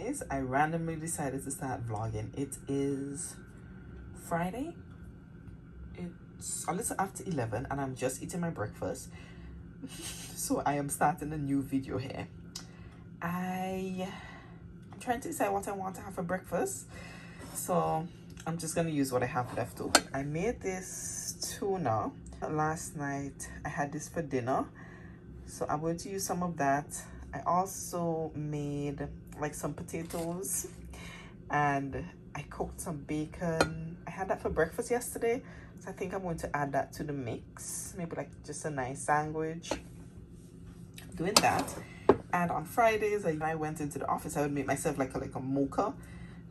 guys, I randomly decided to start vlogging. It is Friday. It's a little after 11 and I'm just eating my breakfast. So I am starting a new video here. I'm trying to decide what I want to have for breakfast. So I'm just gonna use what I have left over. I made this tuna last night. I had this for dinner, so I'm going to use some of that. I also made like some potatoes and I cooked some bacon. I had that for breakfast yesterday, so I think I'm going to add that to the mix. Maybe like just a nice sandwich. Doing that. And on Fridays, I went into the office, I would make myself like a mocha.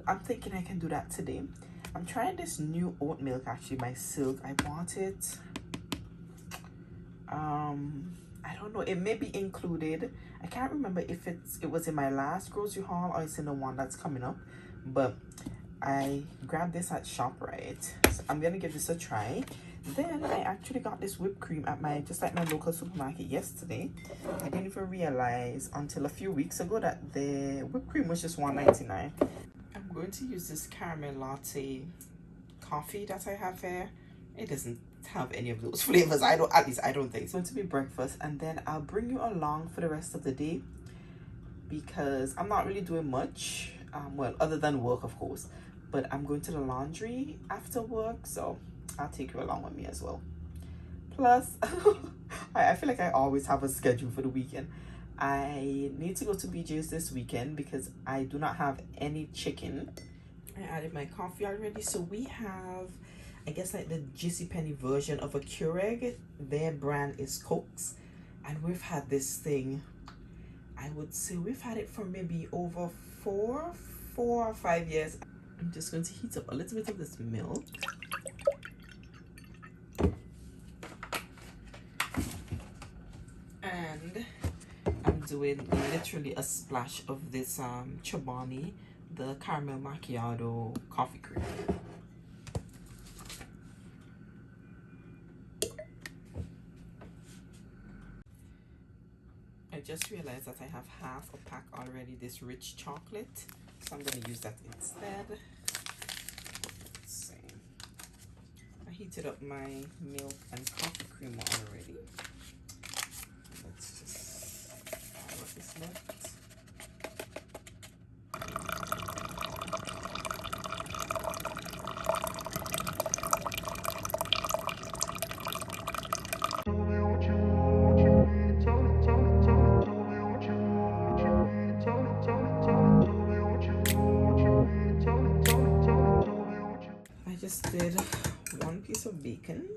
I'm thinking I can do that today. I'm trying this new oat milk actually by Silk. I bought it. I don't know, it may be included. I can't remember if it was in my last grocery haul or it's in the one that's coming up, but I grabbed this at ShopRite, so I'm gonna give this a try. Then I actually got this whipped cream at my local supermarket yesterday. I didn't even realize until a few weeks ago that the whipped cream was just $1.99. I'm going to use this caramel latte coffee that I have here. It doesn't have any of those flavors. At least I don't think. It's going to be breakfast, and then I'll bring you along for the rest of the day because I'm not really doing much. Well, other than work, of course, but I'm going to the laundry after work, so I'll take you along with me as well. Plus, I feel like I always have a schedule for the weekend. I need to go to BJ's this weekend because I do not have any chicken. I added my coffee already, so we have, I guess, like the JCPenney version of a Keurig. Their brand is Cokes, and we've had this thing, I would say we've had it for maybe over four or 5 years. I'm just going to heat up a little bit of this milk. And I'm doing literally a splash of this Chobani, the caramel macchiato coffee cream. I just realized that I have half a pack already, this rich chocolate, so I'm going to use that instead. Let's see. I heated up my milk and coffee creamer already. Let's just add what is left. I just did one piece of bacon.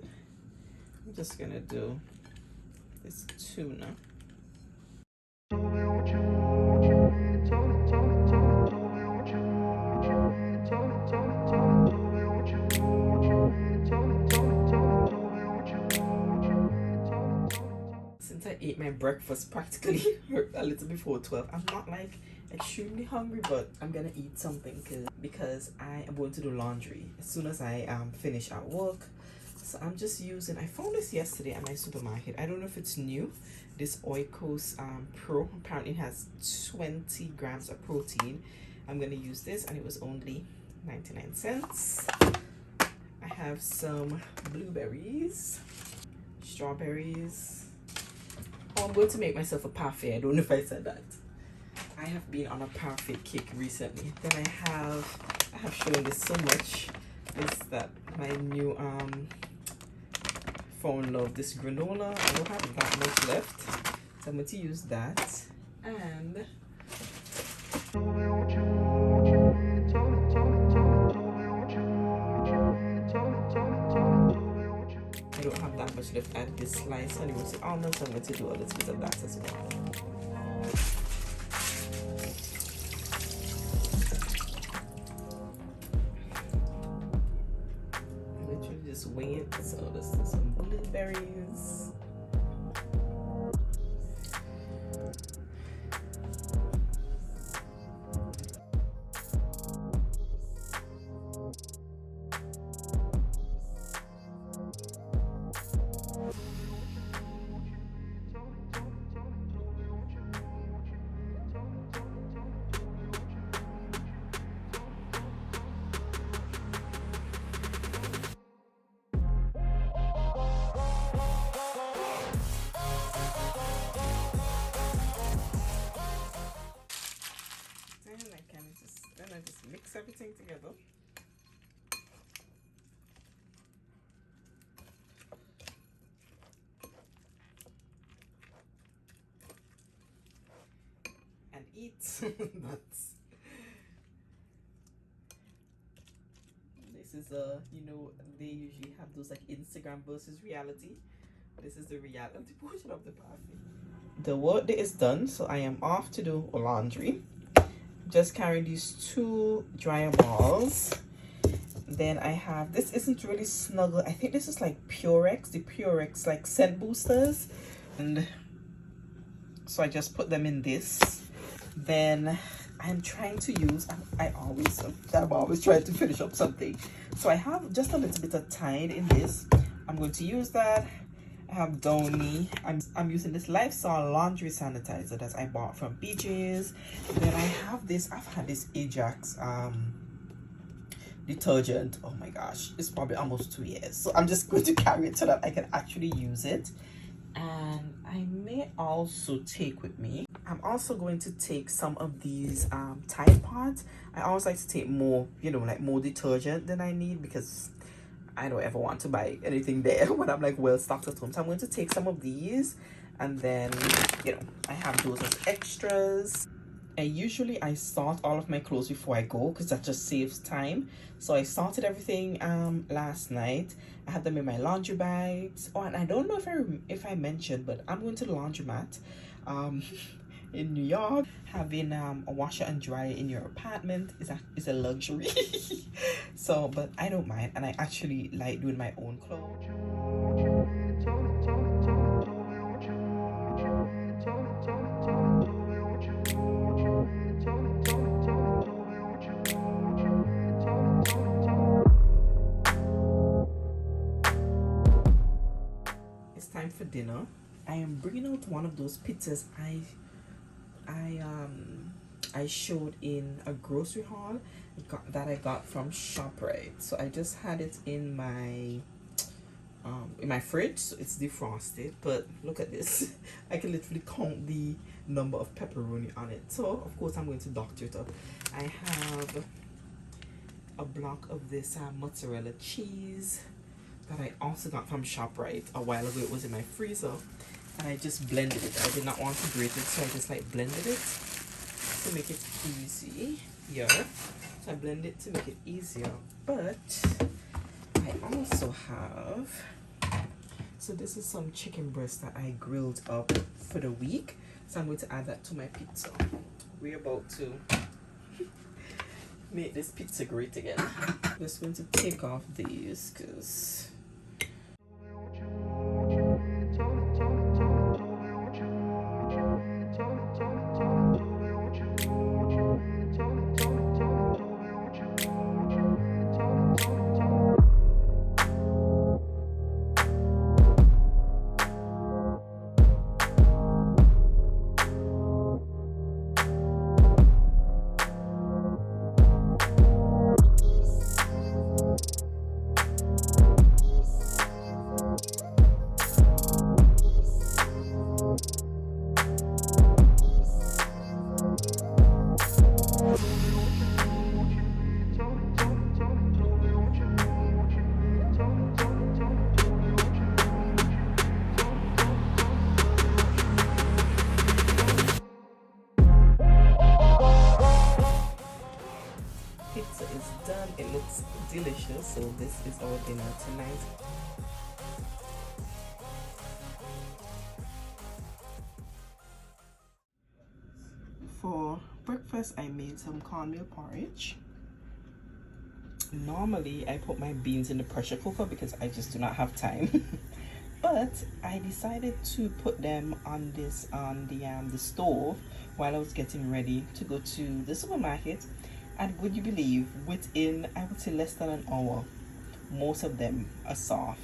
I'm just gonna do this tuna. Since I ate my breakfast practically a little before 12, I'm not like extremely hungry, but I'm gonna eat something because I am going to do laundry as soon as I finish at work. So I'm just using, I found this yesterday at my supermarket. I don't know if it's new, this Oikos Pro. Apparently it has 20 grams of protein. I'm gonna use this, and it was only 99 cents. I have some blueberries, strawberries. Oh, I'm going to make myself a parfait. I don't know if I said that. I have been on a parfait kick recently. Then I have shown this so much. Is that my new phone love, this granola. I don't have that much left, so I'm going to use that. And I don't have that much left at this slice anyway, so almonds, I'm going to do a little bit of that as well. Literally just wing it. So let's do some blueberries. everything together. And eat. That's, this is you know, they usually have those like Instagram versus reality. This is the reality portion of the party. The work day is done, so I am off to do laundry. Just carrying these two dryer balls. Then I have, this isn't really snuggle. I think this is like Purex, the Purex like scent boosters. And so I just put them in this. Then I'm trying to use, I'm always trying to finish up something. So I have just a little bit of Tide in this. I'm going to use that. I have Downy. I'm using this Lifesaw laundry sanitizer that I bought from BJ's. Then I have this, I've had this Ajax detergent. Oh my gosh, it's probably almost 2 years. So I'm just going to carry it so that I can actually use it. And I may also take with me, I'm also going to take some of these Tide Pods. I always like to take more, you know, like more detergent than I need, because I don't ever want to buy anything there when I'm like well stocked at home. So I'm going to take some of these, and then, you know, I have those as extras. I sort all of my clothes before I go, because that just saves time. So I sorted everything last night. I had them in my laundry bags. Oh, and I don't know if I mentioned, but I'm going to the laundromat in New York. Having a washer and dryer in your apartment is a luxury. So, but I don't mind, and I actually like doing my own clothes. It's time for dinner. I am bringing out one of those pizzas I showed in a grocery haul that I got from ShopRite. So I just had it in my fridge, so it's defrosted. But look at this. I can literally count the number of pepperoni on it. So of course I'm going to doctor it up. I have a block of this mozzarella cheese that I also got from ShopRite a while ago. It was in my freezer, and I just blended it. I did not want to grate it, so I just like blended it to make it easy. Yeah, so I blend it to make it easier. But I also have, so this is some chicken breast that I grilled up for the week, so I'm going to add that to my pizza. We're about to make this pizza great again. I'm just going to take off these because pizza is done. It looks delicious. So this is our dinner tonight. For breakfast, I made some cornmeal porridge. Normally, I put my beans in the pressure cooker because I just do not have time. But I decided to put them on the stove while I was getting ready to go to the supermarket. And would you believe, within, I would say, less than an hour, most of them are soft.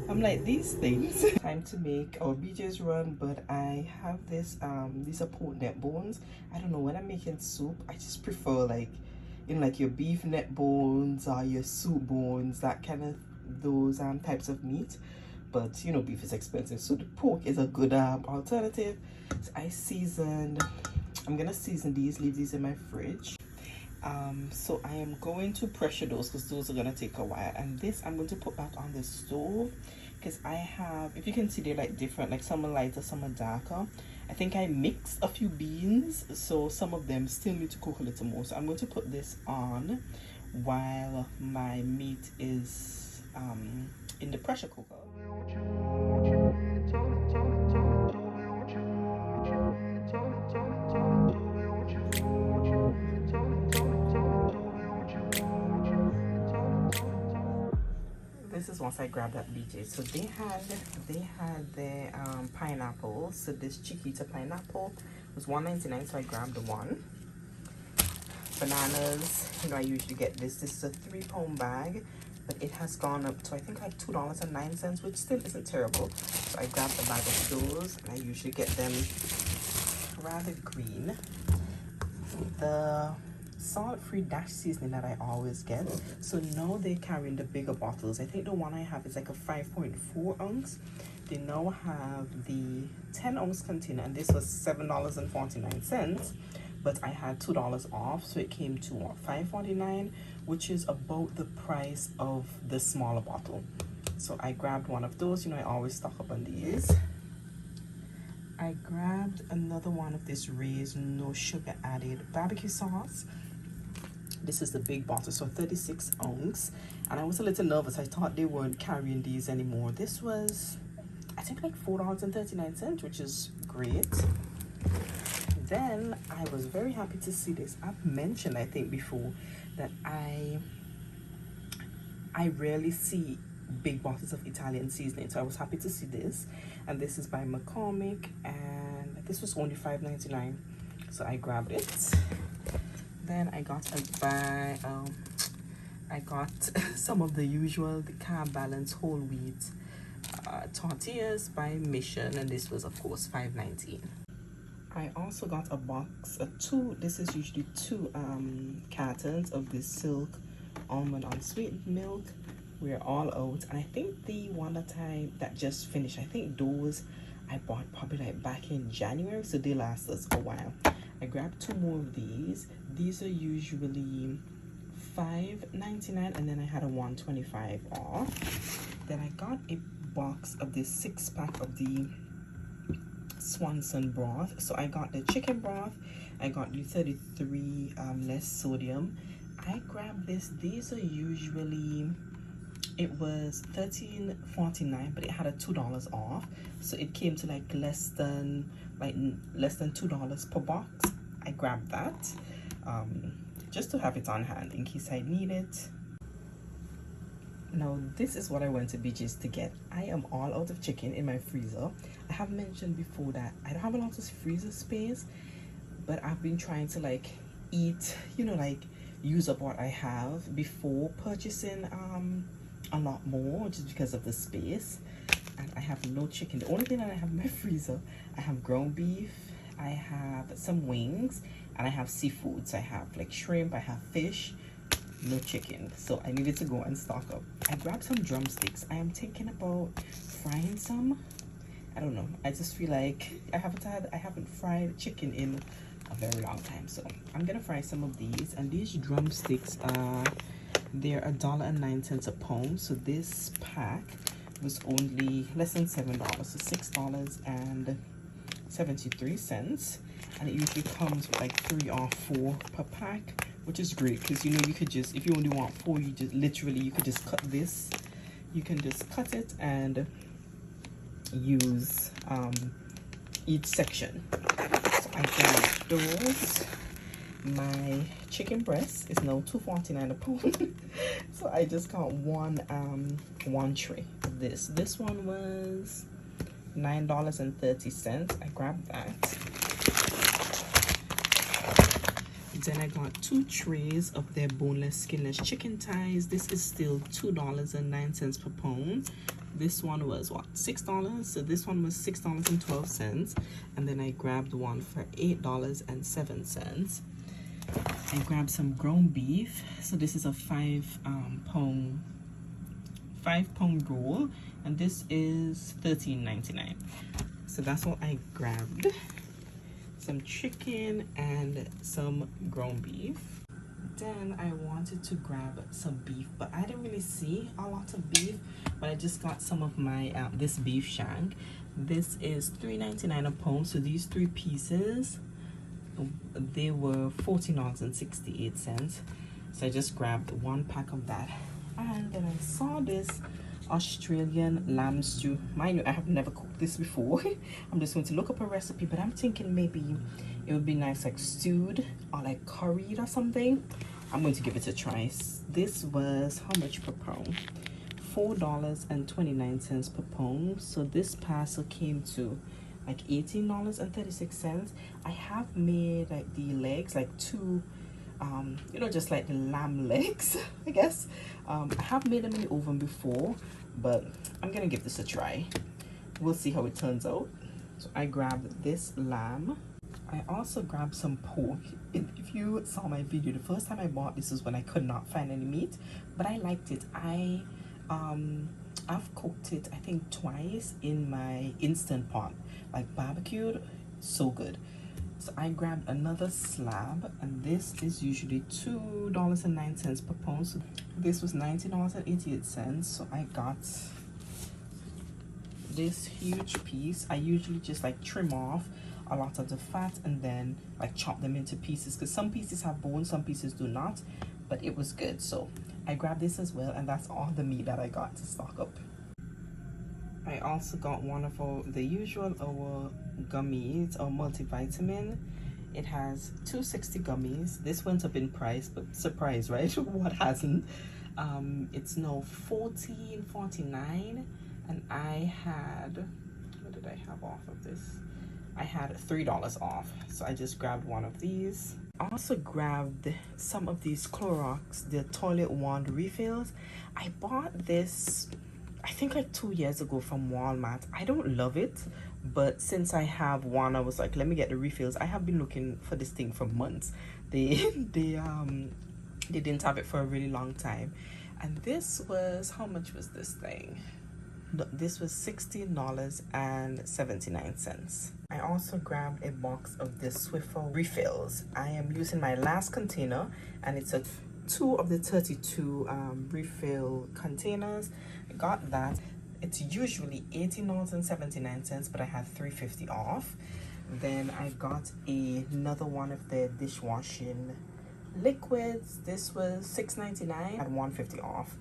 I'm like, these things. Time to make our BJ's run, but I have this, these are pork neck bones. I don't know, when I'm making soup, I just prefer like, in like your beef neck bones or your soup bones, that kind of, those types of meat. But you know, beef is expensive, so the pork is a good alternative. So I seasoned, I'm gonna season these, leave these in my fridge. So I am going to pressure those because those are gonna take a while, and this I'm going to put back on the stove because I have, if you can see, they're like different, like some are lighter, some are darker. I think I mixed a few beans, so some of them still need to cook a little more. So I'm going to put this on while my meat is in the pressure cooker. This is once I grabbed at BJ. So they had the pineapple. So this Chiquita pineapple was $1.99, so I grabbed the one. Bananas, you know, I usually get this. This is a 3-pound bag, but it has gone up to I think like $2.09, which still isn't terrible. So I grabbed a bag of those, and I usually get them rather green. The salt-free dash seasoning that I always get, so now they carry in the bigger bottles. I think the one I have is like a 5.4 ounce. They now have the 10 ounce container, and this was $7.49, but I had $2 off, so it came to what, $5.49, which is about the price of the smaller bottle. So I grabbed one of those. You know, I always stock up on these. I grabbed another one of this Ray's no sugar added barbecue sauce. This is the big bottle, so 36 ounce, and I was a little nervous. I thought they weren't carrying these anymore. This was, I think, like $4.39, which is great. Then I was very happy to see this. I've mentioned, I think, before that I rarely see big bottles of Italian seasoning, so I was happy to see this. And this is by McCormick, and this was only $5.99, so I grabbed it. Then I got some of the usual, the Carb Balance whole wheat tortillas by Mission, and this was of course $5.19. I also got a box of this is usually 2 cartons of this Silk almond unsweetened milk. We're all out, and I think the one that just finished, I think those I bought probably like back in January, so they last us a while. I grabbed 2 more of these. These are usually $5.99, and then I had a $1.25 off. Then I got a box of this 6-pack of the Swanson broth. So I got the chicken broth, I got the 33 less sodium. I grabbed this. These are usually, it was $13.49, but it had a $2 off, so it came to like less than $2 per box. I grabbed that just to have it on hand in case I need it. Now this is what I went to BJ's to get. I am all out of chicken in my freezer. I have mentioned before that I don't have a lot of freezer space, but I've been trying to like eat, you know, like use up what I have before purchasing a lot more, just because of the space. And I have no chicken. The only thing that I have in my freezer, I have ground beef, I have some wings, and I have seafood. So I have like shrimp, I have fish, no chicken. So I needed to go and stock up. I grabbed some drumsticks. I am thinking about frying some. I don't know, I just feel like I haven't fried chicken in a very long time, so I'm gonna fry some of these. And these drumsticks they're $1.09 a pound, so this pack was only less than $7, so $6.73, and it usually comes with like 3 or 4 per pack, which is great because, you know, you could just, if you only want 4, you just literally, you could just cut this, you can just cut it and use each section. So I grabbed those. My chicken breast is now $2.49 a pound. So I just got one tray of this. This one was $9.30. I grabbed that. Then I got 2 trays of their boneless, skinless chicken thighs. This is still $2.09 per pound. This one was what, $6? So this one was $6.12, and then I grabbed one for $8.07. I grabbed some ground beef. So this is a 5-pound roll, and this is $13.99. So that's what I grabbed. Some chicken and some ground beef. then I wanted to grab some beef, but I didn't really see a lot of beef, but I just got some of my this beef shank. This is $3.99 a pound, so these 3 pieces, they were $14.68. So I just grabbed 1 pack of that. And then I saw this Australian lamb stew. Mind you, I have never cooked this before. I'm just going to look up a recipe, but I'm thinking maybe it would be nice like stewed or like curried or something. I'm going to give it a try. This was how much per pound? $4.29 per pound. So this parcel came to like $18.36. I have made like the legs, like 2 you know, just like the lamb legs, I guess. I have made them in the oven before, but I'm gonna give this a try. We'll see how it turns out. So I grabbed this lamb. I also grabbed some pork. If you saw my video, the first time I bought this was when I could not find any meat, but I liked it. I've cooked it I think twice in my Instant Pot, like barbecued. So good. So I grabbed another slab, and this is usually $2.09 per pound. So this was $19.88. So I got this huge piece. I usually just like trim off a lot of the fat and then like chop them into pieces, because some pieces have bones, some pieces do not, but it was good. So I grabbed this as well, and that's all the meat that I got to stock up. I also got one of the usual gummies or multivitamin. It has 260 gummies. This went up in price, but surprise, right? What hasn't? It's now $14.49, and I had, what did I have off of this? I had $3 off, so I just grabbed one of these. I also grabbed some of these Clorox, the toilet wand refills. I bought this I think like 2 years ago from Walmart. I don't love it, but since I have one, I was like, let me get the refills. I have been looking for this thing for months. They didn't have it for a really long time. And this was, how much was this thing? This was $16.79. I also grabbed a box of the Swiffer refills. I am using my last container, and it's a 2 of the 32 refill containers. I got that. It's usually $18.79, but I had $3.50 off. Then I got another one of the dishwashing liquids. This was $6.99 at $1.50 off.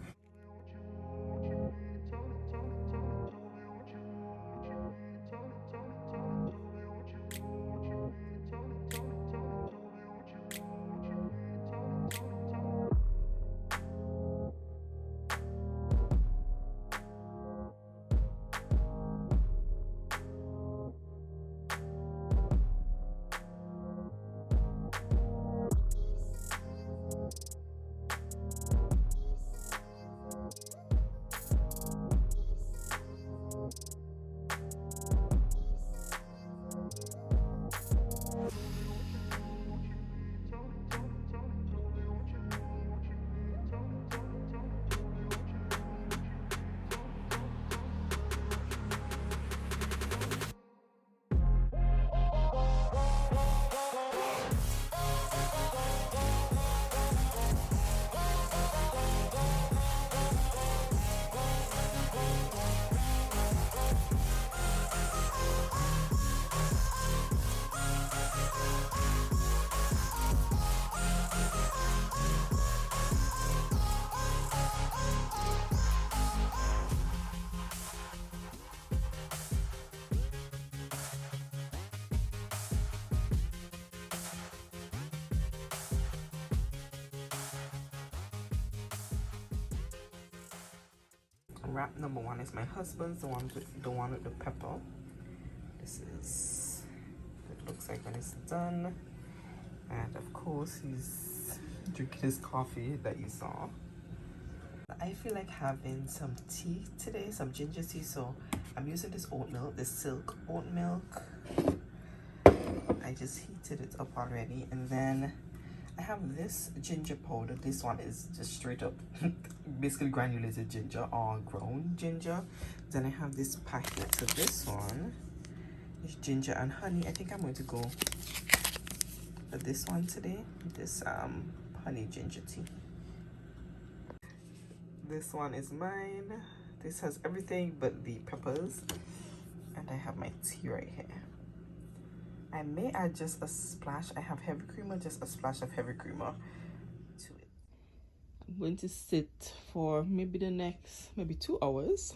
Wrap number 1 is my husband's, the one with the pepper. This is what it looks like when it's done. And of course he's drinking his coffee that you saw. I feel like having some tea today, some ginger tea, so I'm using this oat milk, this silk oat milk. I just heated it up already, and then I have this ginger powder. This one is just straight up basically granulated ginger or ground ginger. Then I have this packet. So this one is ginger and honey. I think I'm going to go for this one today. This honey ginger tea. This one is mine. This has everything but the peppers. And I have my tea right here. I may add just a splash. I have heavy creamer, just a splash of heavy creamer to it. I'm going to sit for maybe the next 2 hours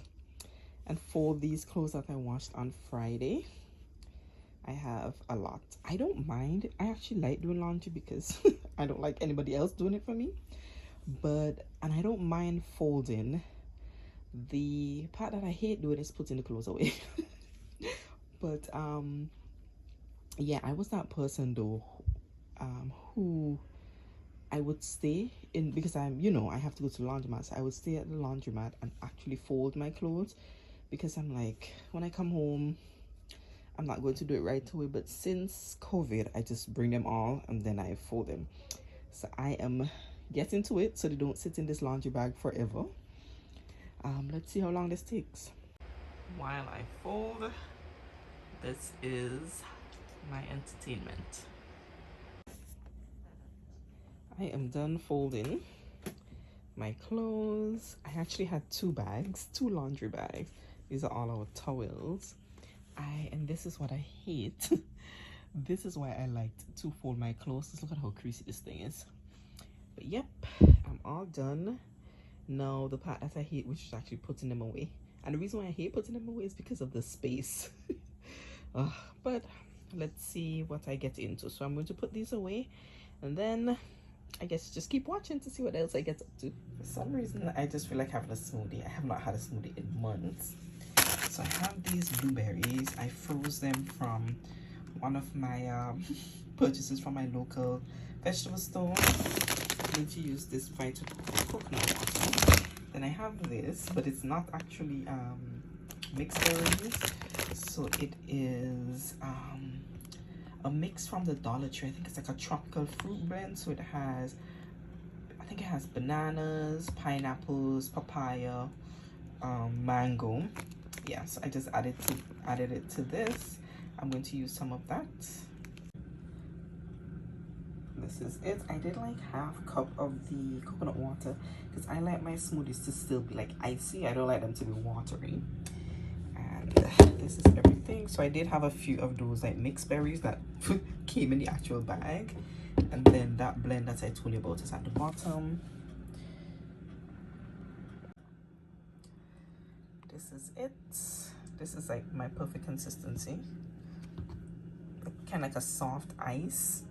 and fold these clothes that I washed on Friday. I have a lot. I don't mind. I actually like doing laundry because I don't like anybody else doing it for me. And I don't mind folding. The part that I hate doing is putting the clothes away. But yeah, I was that person though, who I would stay in, because I have to go to the laundromat, so I would stay at the laundromat and actually fold my clothes, because I'm like, when I come home, I'm not going to do it right away. But since COVID, I just bring them all and then I fold them. So I am getting to it so they don't sit in this laundry bag forever. Let's see how long this takes. While I fold, this is my entertainment. I am done folding my clothes. I actually had 2 bags, 2 laundry bags. These are all our towels. And this is what I hate. This is why I like to fold my clothes. Just look at how creasy this thing is. But yep, I'm all done. Now the part that I hate, which is actually putting them away. And the reason why I hate putting them away is because of the space. But let's see what I get into. So I'm going to put these away, and then I guess just keep watching to see what else I get up to. For some reason, I just feel like having a smoothie. I have not had a smoothie in months. So I have these blueberries. I froze them from one of my purchases from my local vegetable store. I'm going to use this Vita coconut water. Then I have this, but it's not actually mixed berries. So it is a mix from the Dollar Tree. I think it's like a tropical fruit blend. So it has, I think it has bananas, pineapples, papaya, mango. Yeah, so I just added it to this. I'm going to use some of that. This is it. I did like half cup of the coconut water because I like my smoothies to still be like icy. I don't like them to be watery. And this is everything. So I did have a few of those like mixed berries that came in the actual bag, and then that blend that I told you about is at the bottom. This is it. This is like my perfect consistency, kind of like a soft ice.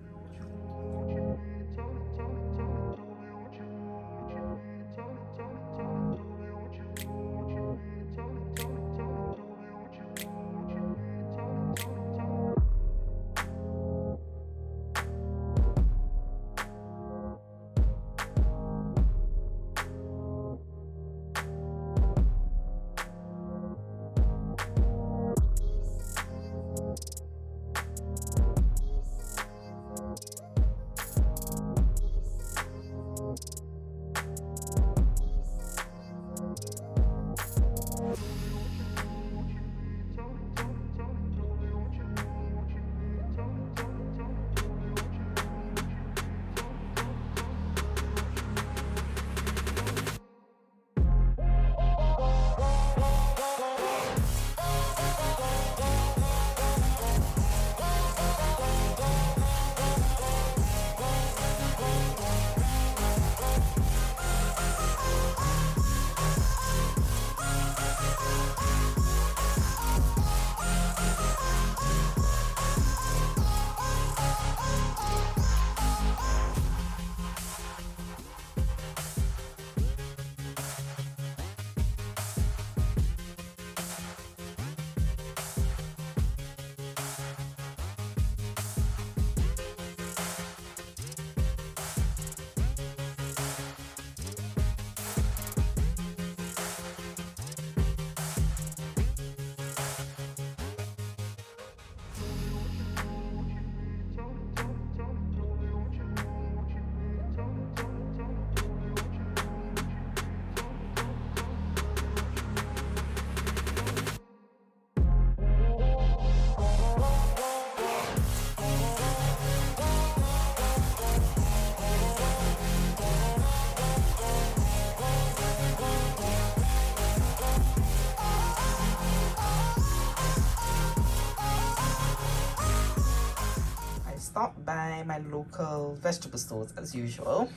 stopped by my local vegetable stores as usual.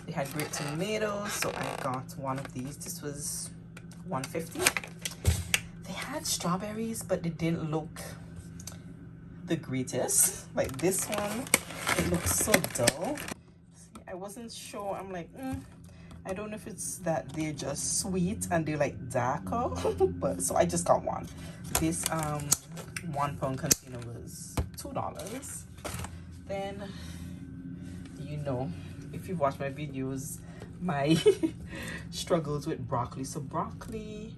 They had great tomatoes, so I got one of these. This was $1.50. They had strawberries, but they didn't look the greatest. Like this one, it looks so dull. See, I wasn't sure. I'm like, I don't know if it's that they're just sweet and they're like darker. But so I just got one. This 1 pound container was $2. Then, you know, if you've watched my videos, my struggles with broccoli. So broccoli,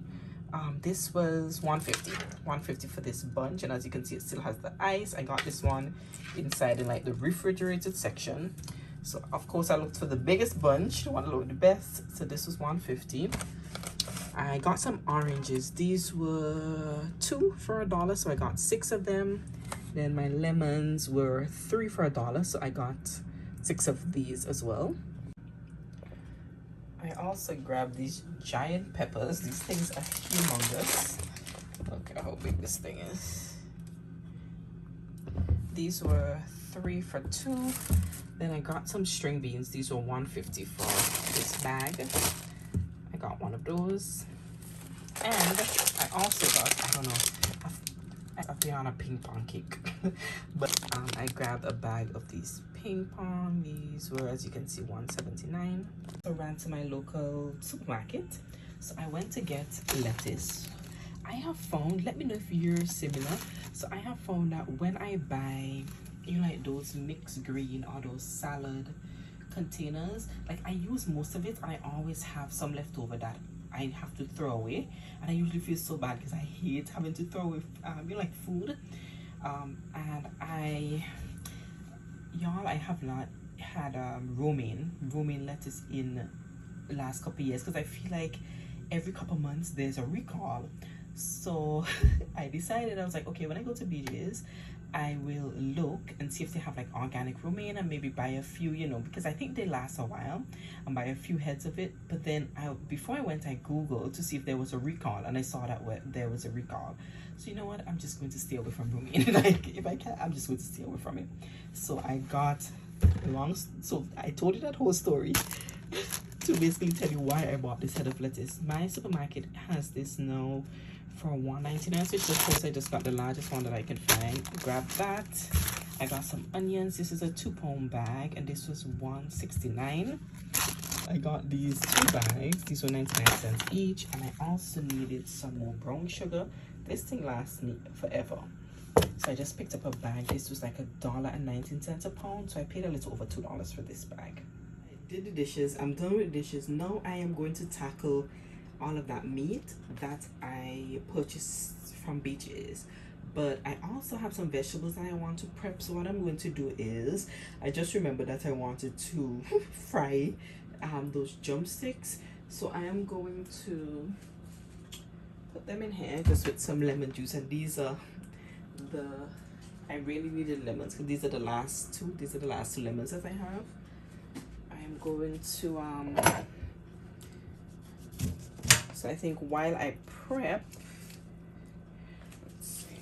this was $1.50 for this bunch, and as you can see, it still has the ice. I got this one inside in like the refrigerated section. So of course I looked for the biggest bunch, the one that looked the best. So this was $1.50. I got some oranges. These were 2 for $1, so I got 6 of them. Then my lemons were 3 for $1, so I got 6 of these as well. I also grabbed these giant peppers. These things are humongous. Look at how big this thing is. These were 3 for $2. Then I got some string beans. These were $1.50 for this bag. I got one of those. And I also got, I don't know, I've been on a ping pong kick. But I grabbed a bag of these ping pong. These were, as you can see, $1.79. So I ran to my local supermarket. So I went to get lettuce. I have found, let me know if you're similar. So I have found that when I buy, you know, like those mixed green or those salad containers, like I use most of it. I always have some left over that I have to throw away, and I usually feel so bad because I hate having to throw away you know, like food. And I have not had romaine lettuce in the last couple of years, because I feel like every couple of months there's a recall. So I decided, I was like, okay, when I go to BJ's, I will look and see if they have like organic romaine and maybe buy a few, you know, because I think they last a while, and buy a few heads of it. But then before I went, I googled to see if there was a recall, and I saw that there was a recall. So you know what, I'm just going to stay away from romaine. Like if I can, I'm just going to stay away from it. So I got so I told you that whole story to basically tell you why I bought this head of lettuce. My supermarket has this now for $1.99, so of course I just got the largest one that I can find. Grab that. I got some onions. This is a 2-pound bag, and this was $1.69. I got these 2 bags. These were 99 cents each, and I also needed some more brown sugar. This thing lasts me forever, so I just picked up a bag. This was like $1.19 a pound, so I paid a little over $2 for this bag. I did the dishes. I'm done with the dishes. Now I am going to tackle all of that meat that I purchased from BJ's. But I also have some vegetables that I want to prep. So what I'm going to do is, I just remembered that I wanted to fry those drumsticks. So I am going to put them in here just with some lemon juice. And these are I really needed lemons, because these are the last 2. These are the last 2 lemons that I have. I am going to so I think while I prep, let's see.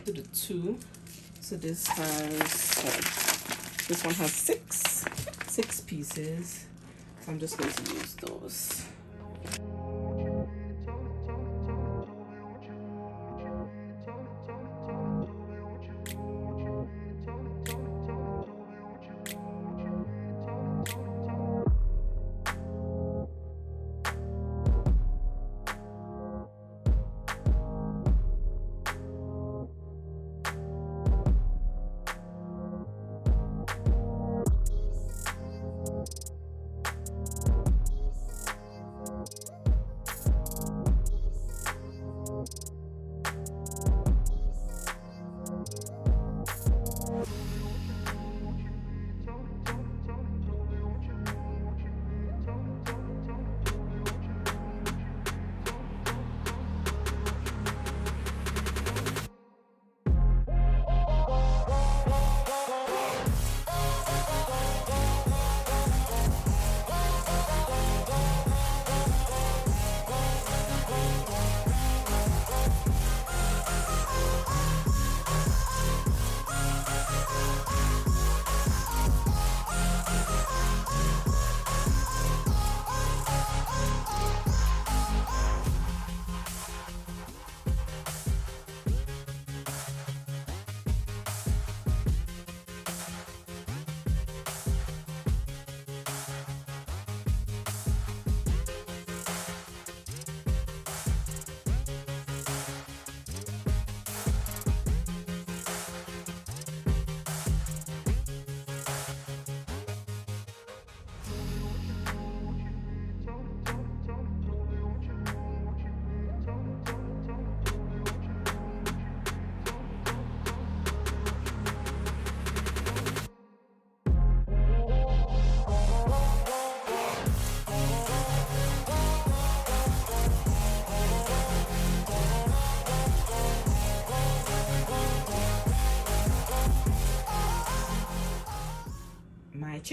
Do the 2. So this one has six pieces. So I'm just going to use those.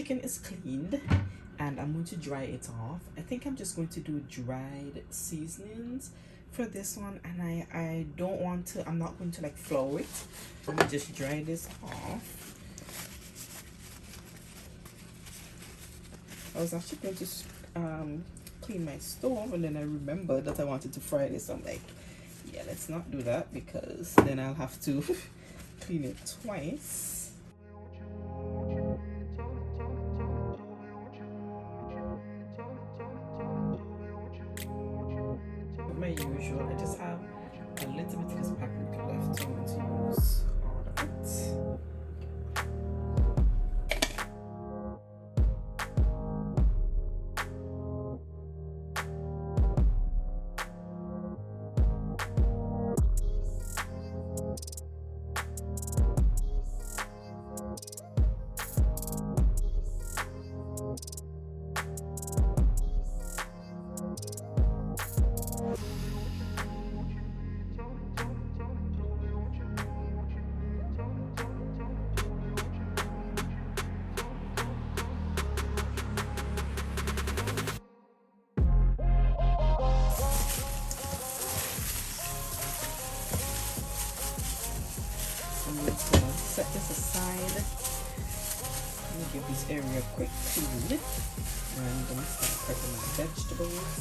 chicken is cleaned and I'm going to dry it off. I think I'm just going to do dried seasonings for this one, and I don't want to, I'm not going to like flour it. Let me just dry this off. I was actually going to clean my stove, and then I remembered that I wanted to fry this. I'm like, yeah, let's not do that because then I'll have to clean it twice. My usual, I just have a little bit of this paprika left, so I'm going to use all of it. I'm going to set this aside. Let me give this area a quick clean, and I'm going to start prepping my vegetables.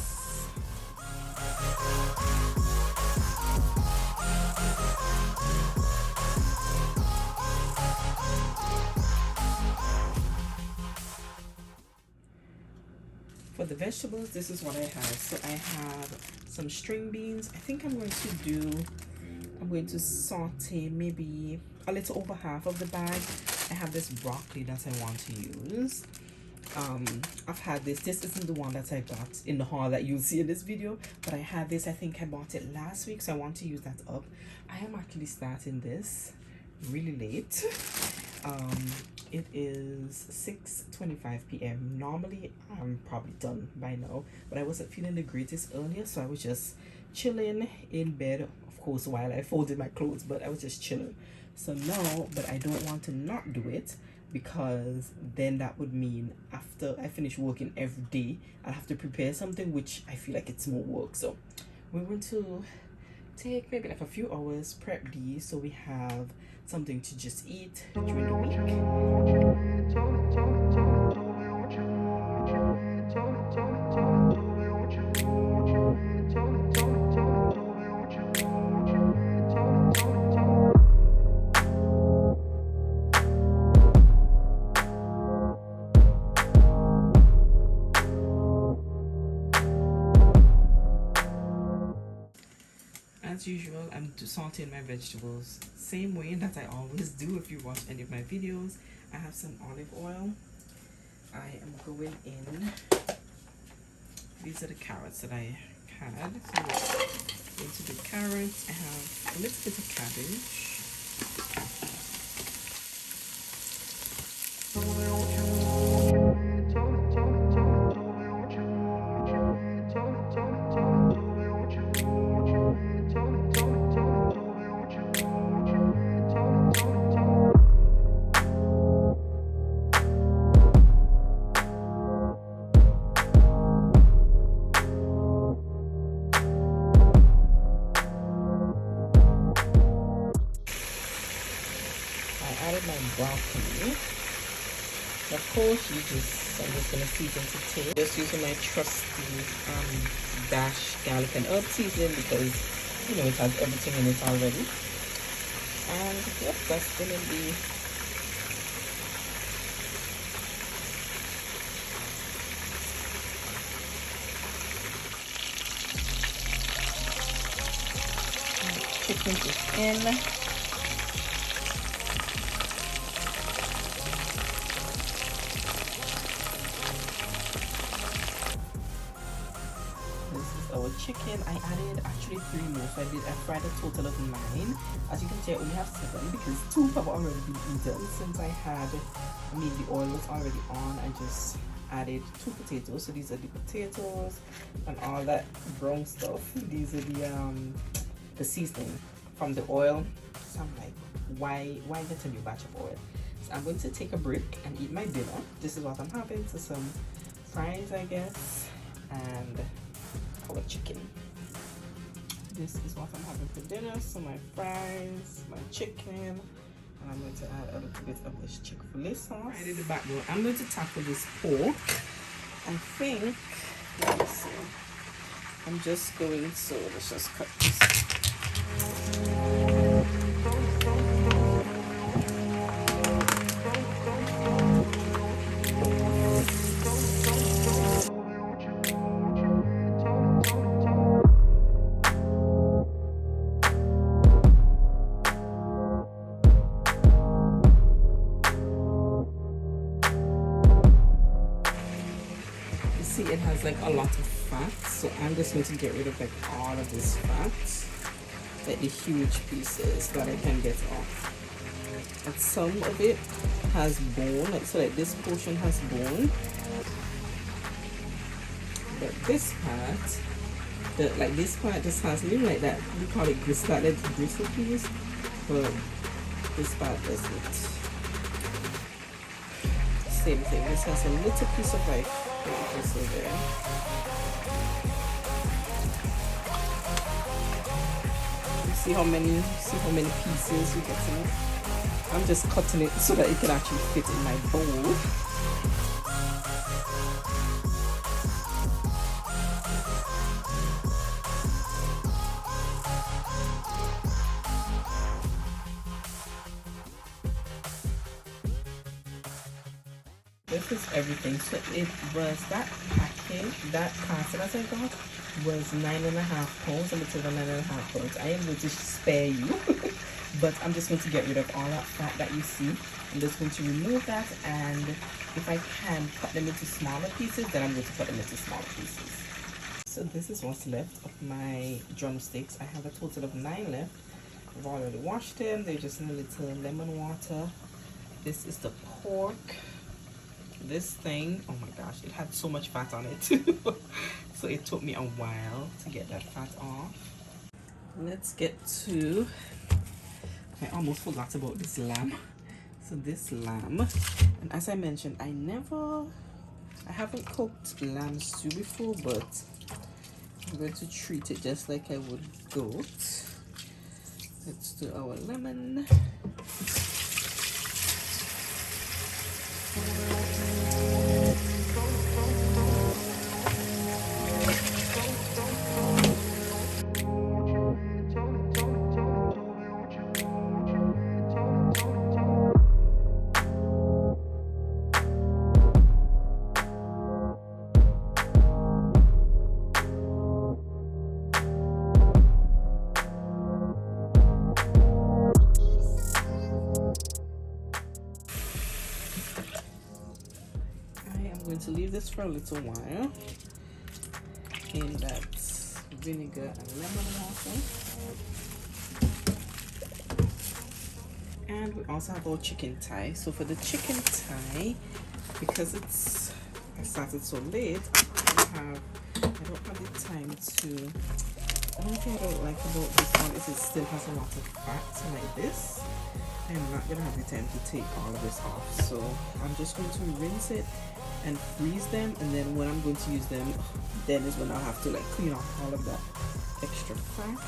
For the vegetables, this is what I have. So I have some string beans. I think I'm going to saute maybe a little over half of the bag. I have this broccoli that I want to use. I've had this isn't the one that I got in the haul that you'll see in this video, but I had this, I think I bought it last week, so I want to use that up. I am actually starting this really late. It is 6:25 p.m. Normally I'm probably done by now, but I wasn't feeling the greatest earlier, so I was just chilling in bed, of course, while I folded my clothes, but I was just chilling. So now, but I don't want to not do it, because then that would mean after I finish working every day, I'll have to prepare something, which I feel like it's more work. So we're going to take maybe like a few hours, prep these so we have something to just eat during the week. As usual, I'm sauteing my vegetables same way that I always do. If you watch any of my videos, I have some olive oil. I am going in. These are the carrots that I had. So into the carrots, I have a little bit of cabbage. Added my broccoli. Of course, I'm just gonna season to taste. Just using my trusty dash garlic and herb seasoning because you know it has everything in it already. And yep, that's gonna be chicken is in. Our chicken, I added actually 3 more, so I fried a total of 9. As you can see, I only have 7 because 2 have already been eaten. Since the oil was already on, I just added 2 potatoes. So these are the potatoes and all that brown stuff. These are the seasoning from the oil. So I'm like, why get a new batch of oil? So I'm going to take a break and eat my dinner. This is what I'm having. So some fries, I guess, and our chicken. This is what I'm having for dinner. So my fries, my chicken, and I'm going to add a little bit of this Chick-fil-A sauce. Right in the back door, I'm going to tackle this pork. I think, let me see. I'm just going to, let's just cut this. See, it has like a lot of fat, so I'm just going to get rid of like all of this fat, like the huge pieces that I can get off. And some of it has bone, like so like this portion has bone, but this part, like this part just has even like that, we call it gristle, like the gristle piece, but this part doesn't. Same thing, this has a little piece of like gristle there. You see how many pieces you get in it? I'm just cutting it so that it can actually fit in my bowl. This is everything. So it was that package, that parcel that I got was 9.5 pounds, a little over 9.5 pounds. I am going to spare you, but I'm just going to get rid of all that fat that you see. I'm just going to remove that, and if I can cut them into smaller pieces, then I'm going to cut them into smaller pieces. So this is what's left of my drumsticks. I have a total of 9 left. I've already washed them. They're just in a little lemon water. This is the pork. This thing, oh my gosh, it had so much fat on it. So it took me a while to get that fat off. Let's get to, I almost forgot about this lamb. So this lamb, and as I mentioned, I haven't cooked lamb stew before, but I'm going to treat it just like I would goat. Let's do our lemon. To leave this for a little while in that vinegar and lemon water. And we also have our chicken thigh. So for the chicken thigh, because I started so late, I don't have the time to. The only thing I don't like about this one is it still has a lot of fat. So like this, I'm not gonna have the time to take all of this off. So I'm just going to rinse it and freeze them, and then when I'm going to use them, then is when I'll have to like clean off all of that extra fat.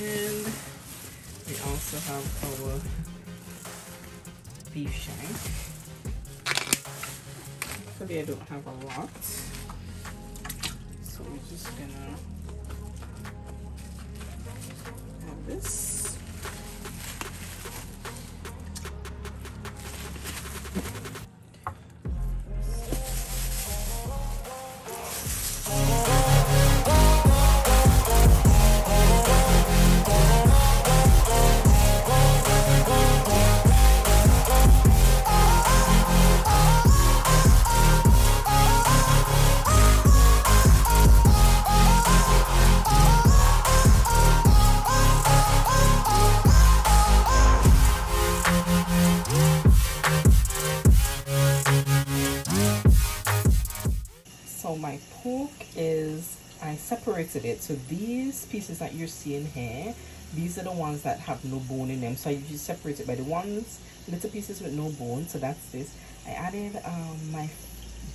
And we also have our beef shank. Actually, I don't have a lot, so we're just gonna have this. separated it. So these pieces that you're seeing here, these are the ones that have no bone in them. So I usually separate it by the ones, little pieces with no bone. So that's this. I added, my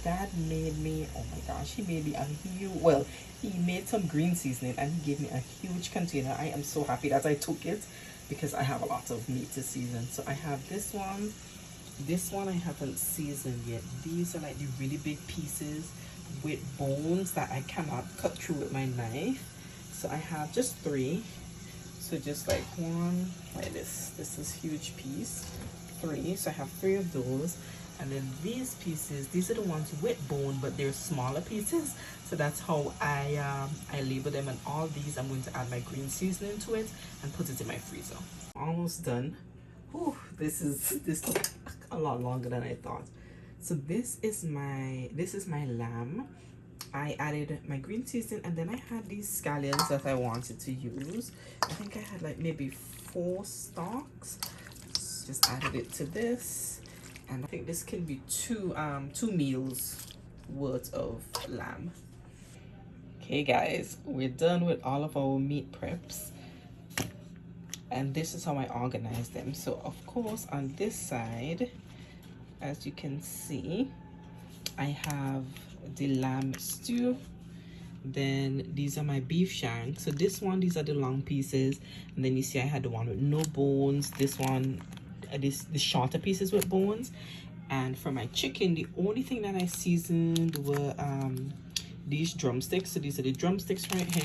dad made me, oh my gosh, he made me a huge, well, he made some green seasoning and he gave me a huge container. I am so happy that I took it because I have a lot of meat to season. So I have this one. This one I haven't seasoned yet. These are like the really big pieces with bones that I cannot cut through with my knife. So I have just 3. So just like one like this. This is huge piece. 3. So I have 3 of those. And then these pieces, these are the ones with bone, but they're smaller pieces. So that's how I label them. And all these I'm going to add my green seasoning to it and put it in my freezer. Almost done. Whew, this took a lot longer than I thought. So this is my lamb. I added my green seasoning, and then I had these scallions that I wanted to use. I think I had like maybe 4 stalks. Just added it to this, and I think this can be 2 meals worth of lamb. Okay guys, we're done with all of our meat preps. And this is how I organize them. So of course on this side, as you can see, I have the lamb stew. Then these are my beef shanks. So this one, these are the long pieces, and then you see I had the one with no bones. This one, the shorter pieces with bones. And for my chicken, the only thing that I seasoned were these drumsticks. So these are the drumsticks right here.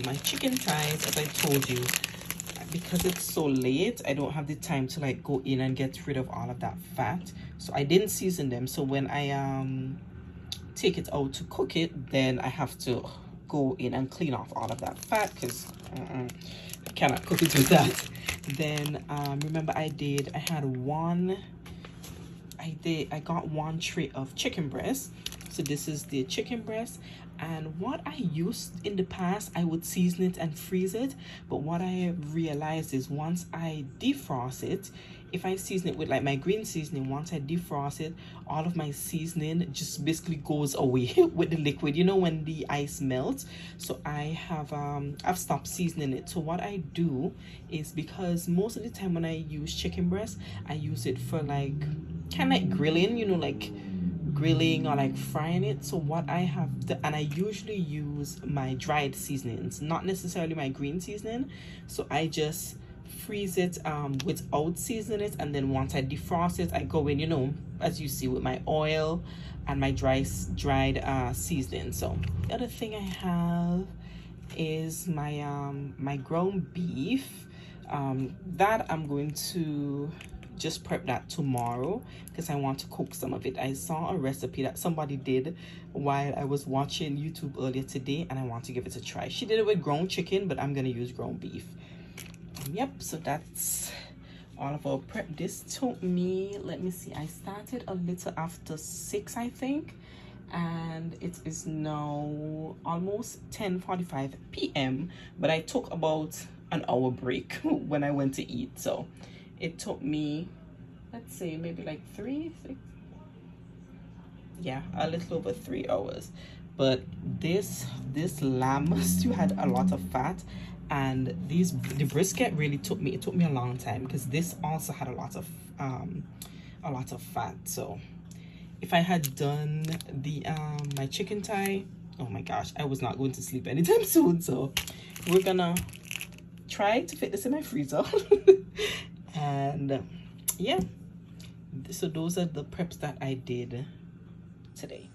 My chicken thighs, as I told you, because it's so late, I don't have the time to like go in and get rid of all of that fat, so I didn't season them. So when I take it out to cook it, then I have to go in and clean off all of that fat, because I cannot cook it with that. Then remember I got 1 tray of chicken breast. So this is the chicken breast. And what I used in the past, I would season it and freeze it. But what I realized is once I defrost it, if I season it with like my green seasoning, once I defrost it, all of my seasoning just basically goes away with the liquid, you know, when the ice melts. So I have I've stopped seasoning it. So what I do is, because most of the time when I use chicken breast, I use it for like kind of like grilling, you know, like grilling or like frying it. So what I have and I usually use my dried seasonings, not necessarily my green seasoning. So I just freeze it without seasoning it, and then once I defrost it, I go in, you know, as you see, with my oil and my dried seasoning. So the other thing I have is my my ground beef that I'm going to just prep that tomorrow because I want to cook some of it. I saw a recipe that somebody did while I was watching YouTube earlier today, and I want to give it a try. She did it with ground chicken, but I'm gonna use ground beef. Yep, so that's all of our prep. This took me, let me see, I started a little after 6, I think, and it is now almost 10:45 p.m. but I took about an hour break when I went to eat. So it took me, let's say maybe like 3, 6, yeah, a little over 3 hours. But this lamb stew had a lot of fat, and the brisket really took me a long time because this also had a lot of fat. So if I had done the my chicken thigh, oh my gosh, I was not going to sleep anytime soon. So we're gonna try to fit this in my freezer. And yeah, so those are the preps that I did today.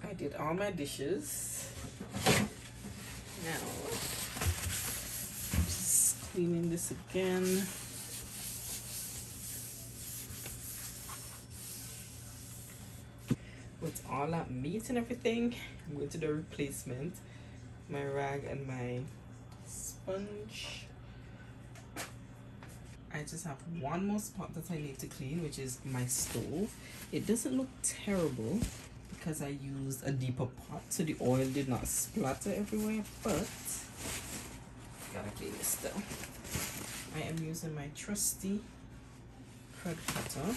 I did all my dishes. Now just cleaning this again. With all that meat and everything, I'm going to do a replacement. My rag and my sponge. I just have one more spot that I need to clean, which is my stove. It doesn't look terrible because I used a deeper pot, so the oil did not splatter everywhere, but gotta clean this still. I am using my trusty crud cutter.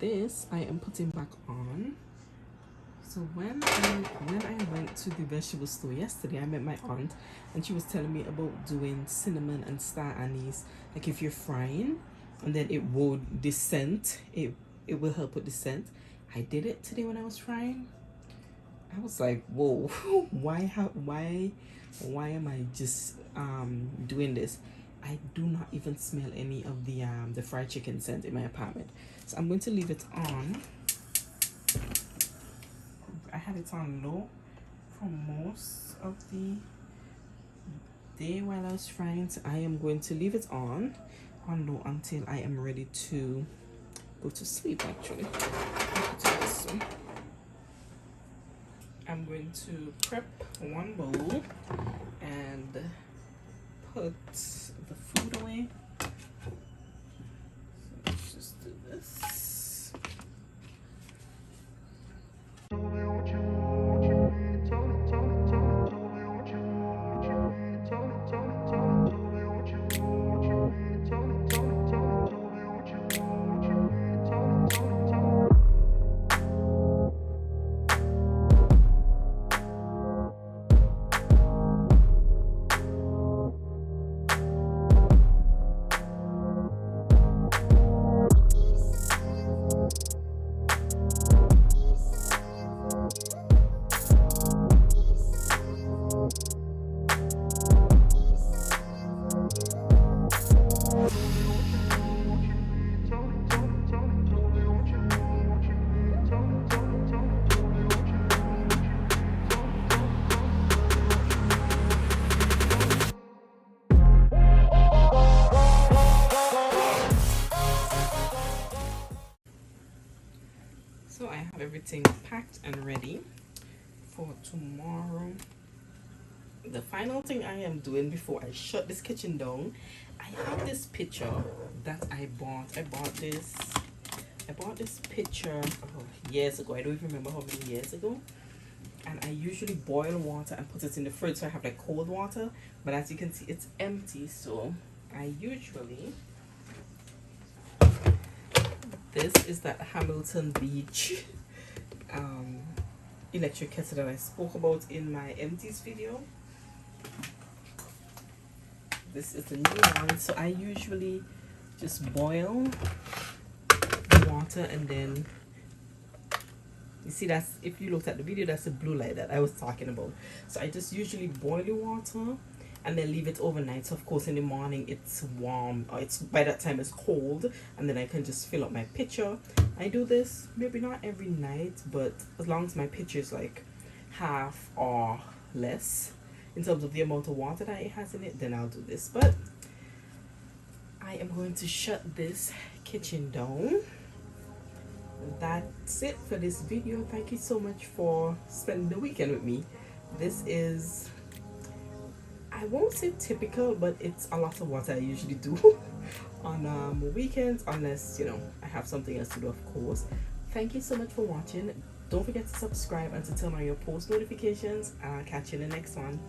this I am putting back on. So when I went to the vegetable store yesterday, I met my aunt and she was telling me about doing cinnamon and star anise. Like if you're frying and then it would the scent, it will help with the scent. I did it today when I was frying. I was like, whoa, why am I just doing this? I do not even smell any of the fried chicken scent in my apartment. So I'm going to leave it on. I had it on low for most of the day while I was frying. So I am going to leave it on low until I am ready to go to sleep. Actually, I'm going to prep one bowl and put the food away. So let's just do this. So I have everything packed and ready for tomorrow. The final thing I am doing before I shut this kitchen down, I have this pitcher that I bought. I bought this pitcher years ago. I don't even remember how many years ago. And I usually boil water and put it in the fridge so I have like cold water. But as you can see, it's empty. So I usually... This is that Hamilton Beach electric kettle that I spoke about in my empties video. This is the new one. So I usually just boil the water and then you see, that's, if you looked at the video, that's the blue light that I was talking about. So I just usually boil the water and then leave it overnight. So of course in the morning it's warm, or it's, by that time it's cold, and then I can just fill up my pitcher. I do this maybe not every night, but as long as my pitcher is like half or less in terms of the amount of water that it has in it, then I'll do this. But I am going to shut this kitchen down. That's it for this video. Thank you so much for spending the weekend with me. This is, I won't say typical, but it's a lot of what I usually do on weekends, unless, you know, I have something else to do, of course. Thank you so much for watching. Don't forget to subscribe and to turn on your post notifications, and I'll catch you in the next one.